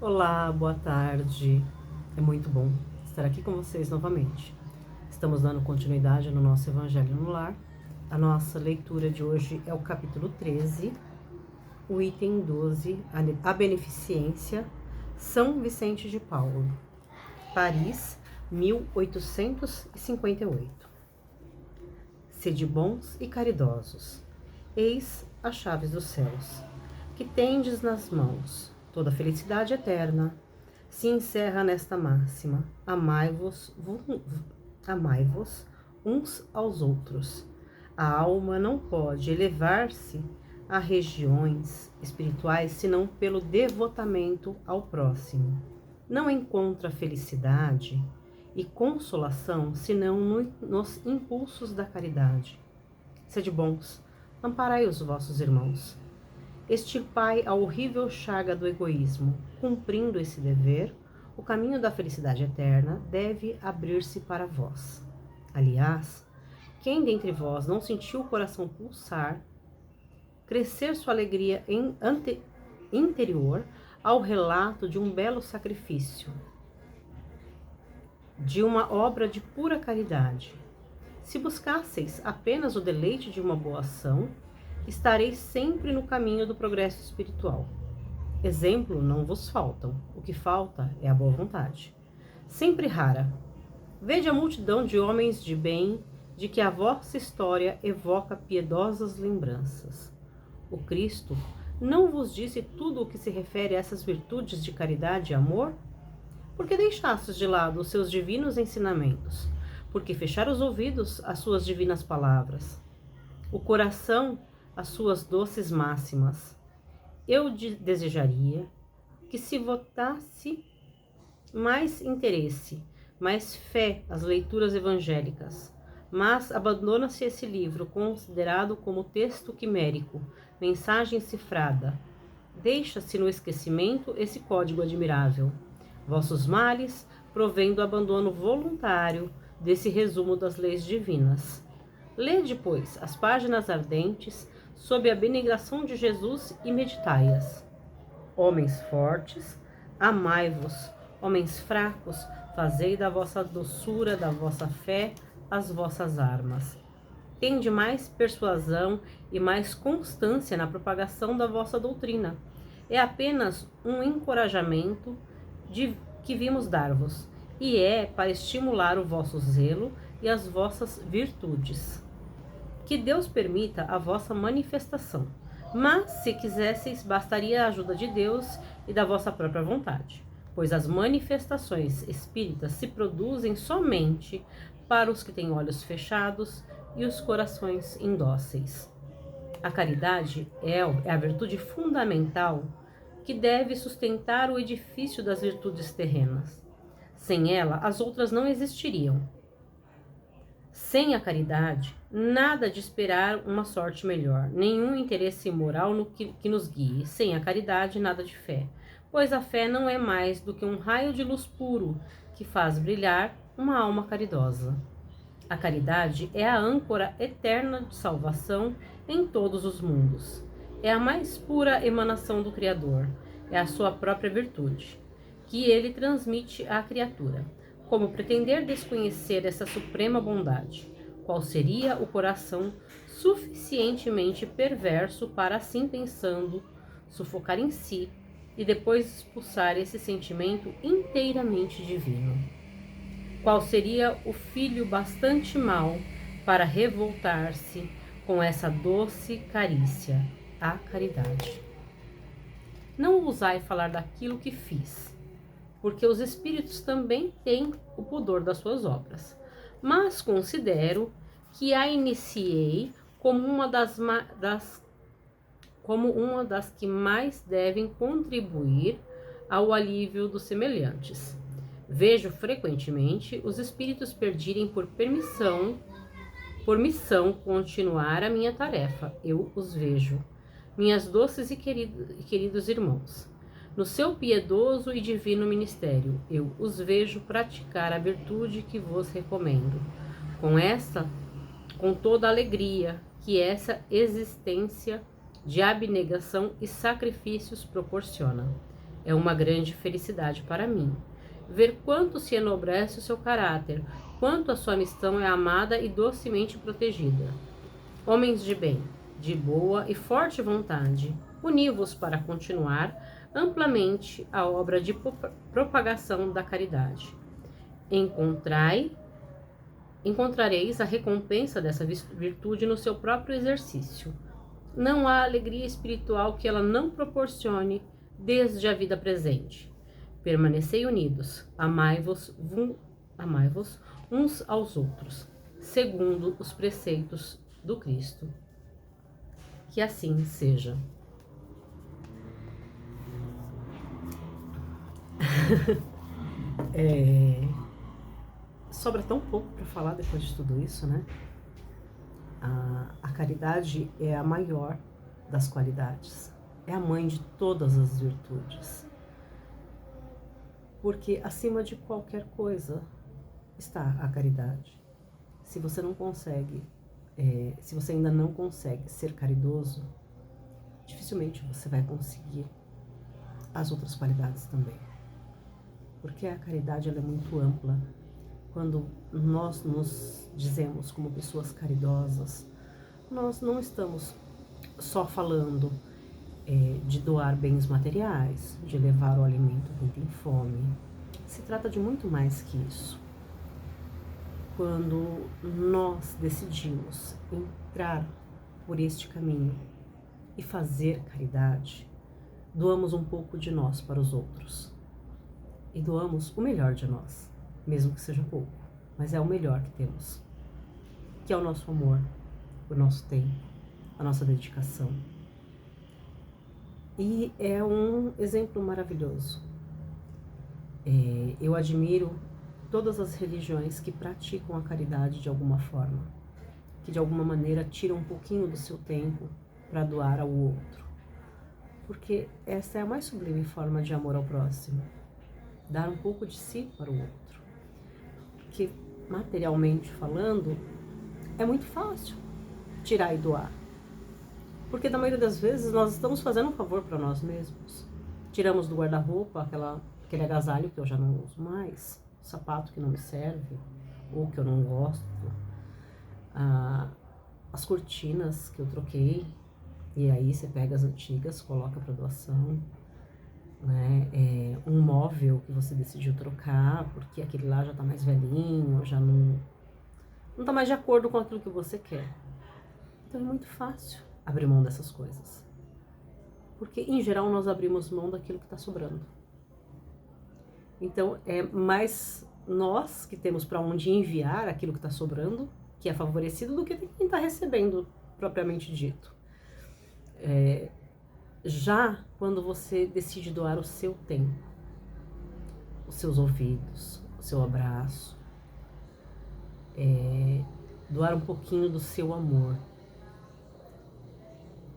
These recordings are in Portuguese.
Olá, boa tarde. É muito bom estar aqui com vocês novamente. Estamos dando continuidade no nosso Evangelho no Lar. A nossa leitura de hoje é o capítulo 13, o item 12, a Beneficência, São Vicente de Paulo, Paris, 1858. Sede bons e caridosos, eis as chaves dos céus, que tendes nas mãos. Toda a felicidade eterna se encerra nesta máxima: amai-vos uns aos outros. A alma não pode elevar-se a regiões espirituais senão pelo devotamento ao próximo. Não encontra felicidade e consolação senão nos impulsos da caridade. Sede bons, amparai os vossos irmãos. Extirpai a horrível chaga do egoísmo. Cumprindo esse dever, o caminho da felicidade eterna deve abrir-se para vós. Aliás, quem dentre vós não sentiu o coração pulsar, crescer sua alegria interior ao relato de um belo sacrifício, de uma obra de pura caridade? Se buscasseis apenas o deleite de uma boa ação, estareis sempre no caminho do progresso espiritual. Exemplo não vos faltam, o que falta é a boa vontade, sempre rara. Vede a multidão de homens de bem de que a vossa história evoca piedosas lembranças. O Cristo não vos disse tudo o que se refere a essas virtudes de caridade e amor? Por que deixastes de lado os seus divinos ensinamentos? Por que fechar os ouvidos às suas divinas palavras? O coração às suas doces máximas? Eu desejaria que se votasse mais interesse, mais fé às leituras evangélicas, mas abandona-se esse livro considerado como texto quimérico, mensagem cifrada. Deixa-se no esquecimento esse código admirável. Vossos males provém do abandono voluntário desse resumo das leis divinas. Lede, pois, as páginas ardentes sob a benigração de Jesus e meditai-as. Homens fortes, amai-vos. Homens fracos, fazei da vossa doçura, da vossa fé, as vossas armas. Tende mais persuasão e mais constância na propagação da vossa doutrina. É apenas um encorajamento que vimos dar-vos, e é para estimular o vosso zelo e as vossas virtudes. Que Deus permita a vossa manifestação, mas, se quisesseis, bastaria a ajuda de Deus e da vossa própria vontade, pois as manifestações espíritas se produzem somente para os que têm olhos fechados e os corações indóceis. A caridade é a virtude fundamental que deve sustentar o edifício das virtudes terrenas. Sem ela, as outras não existiriam. Sem a caridade, nada de esperar uma sorte melhor, nenhum interesse moral no que nos guie. Sem a caridade, nada de fé, pois a fé não é mais do que um raio de luz puro que faz brilhar uma alma caridosa. A caridade é a âncora eterna de salvação em todos os mundos. É a mais pura emanação do Criador, é a sua própria virtude, que ele transmite à criatura. Como pretender desconhecer essa suprema bondade? Qual seria o coração suficientemente perverso para, assim pensando, sufocar em si e depois expulsar esse sentimento inteiramente divino? Qual seria o filho bastante mau para revoltar-se com essa doce carícia, a caridade? Não ousai falar daquilo que fiz, porque os espíritos também têm o pudor das suas obras, mas considero que a iniciei como uma das que mais devem contribuir ao alívio dos semelhantes. Vejo frequentemente os espíritos pedirem por missão continuar a minha tarefa. Eu os vejo, minhas doces e queridos irmãos, no seu piedoso e divino ministério. Eu os vejo praticar a virtude que vos recomendo, com toda a alegria que essa existência de abnegação e sacrifícios proporciona. É uma grande felicidade para mim ver quanto se enobrece o seu caráter, quanto a sua missão é amada e docemente protegida. Homens de bem, de boa e forte vontade, uni-vos para continuar amplamente a obra de propagação da caridade. Encontrareis a recompensa dessa virtude no seu próprio exercício. Não há alegria espiritual que ela não proporcione desde a vida presente. Permanecei unidos, amai-vos uns aos outros, segundo os preceitos do Cristo. Que assim seja. Sobra tão pouco para falar depois de tudo isso, né? A caridade é a maior das qualidades, é a mãe de todas as virtudes. Porque acima de qualquer coisa está a caridade. Se você não consegue, se você ainda não consegue ser caridoso, dificilmente você vai conseguir as outras qualidades também. Porque a caridade ela é muito ampla. Quando nós nos dizemos como pessoas caridosas, nós não estamos só falando de doar bens materiais, de levar o alimento a quem tem fome. Se trata de muito mais que isso. Quando nós decidimos entrar por este caminho e fazer caridade, doamos um pouco de nós para os outros. E doamos o melhor de nós, mesmo que seja pouco, mas é o melhor que temos, que é o nosso amor, o nosso tempo, a nossa dedicação. E é um exemplo maravilhoso. Eu admiro todas as religiões que praticam a caridade de alguma forma, que de alguma maneira tiram um pouquinho do seu tempo para doar ao outro. Porque essa é a mais sublime forma de amor ao próximo. Dar um pouco de si para o outro. Porque, materialmente falando, é muito fácil tirar e doar. Porque, na maioria das vezes, nós estamos fazendo um favor para nós mesmos. Tiramos do guarda-roupa aquele agasalho que eu já não uso mais, sapato que não me serve, ou que eu não gosto, as cortinas que eu troquei, e aí você pega as antigas, coloca para doação, né? Um móvel que você decidiu trocar, porque aquele lá já está mais velhinho, já não está mais de acordo com aquilo que você quer. Então é muito fácil abrir mão dessas coisas. Porque, em geral, nós abrimos mão daquilo que está sobrando. Então, é mais nós que temos para onde enviar aquilo que está sobrando, que é favorecido, do que quem está recebendo, propriamente dito. Já quando você decide doar o seu tempo, os seus ouvidos, o seu abraço, doar um pouquinho do seu amor,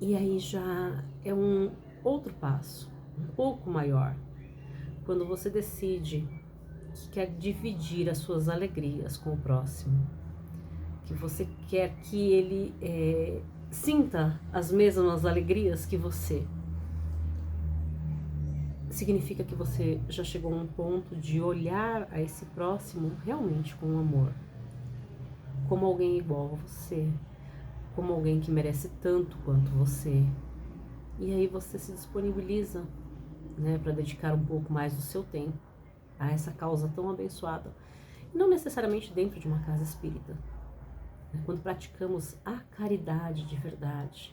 e aí já é um outro passo, um pouco maior, quando você decide que quer dividir as suas alegrias com o próximo, que você quer que ele sinta as mesmas alegrias que você. Significa que você já chegou a um ponto de olhar a esse próximo realmente com amor, como alguém igual a você, como alguém que merece tanto quanto você. E aí você se disponibiliza, né, para dedicar um pouco mais do seu tempo a essa causa tão abençoada. Não necessariamente dentro de uma casa espírita. Quando praticamos a caridade de verdade,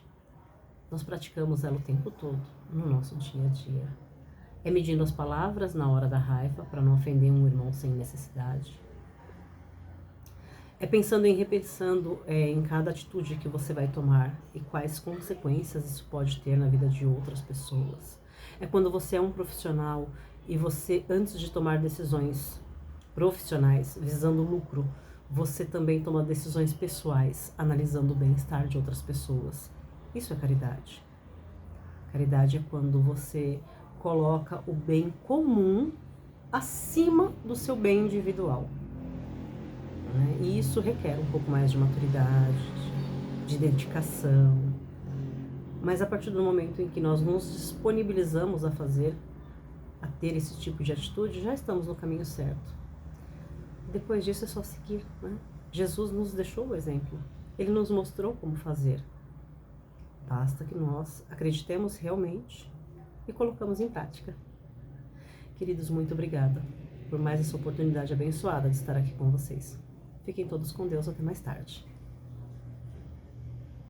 nós praticamos ela o tempo todo, no nosso dia a dia. É medindo as palavras na hora da raiva, para não ofender um irmão sem necessidade. É pensando e repensando em cada atitude que você vai tomar e quais consequências isso pode ter na vida de outras pessoas. É quando você é um profissional e você, antes de tomar decisões profissionais visando lucro, você também toma decisões pessoais, analisando o bem-estar de outras pessoas. Isso é caridade. Caridade é quando você coloca o bem comum acima do seu bem individual. E isso requer um pouco mais de maturidade, de dedicação. Mas a partir do momento em que nós nos disponibilizamos a fazer, a ter esse tipo de atitude, já estamos no caminho certo. Depois disso é só seguir, né? Jesus nos deixou o exemplo. Ele nos mostrou como fazer. Basta que nós acreditemos realmente e colocamos em prática. Queridos, muito obrigada por mais essa oportunidade abençoada de estar aqui com vocês. Fiquem todos com Deus, até mais tarde.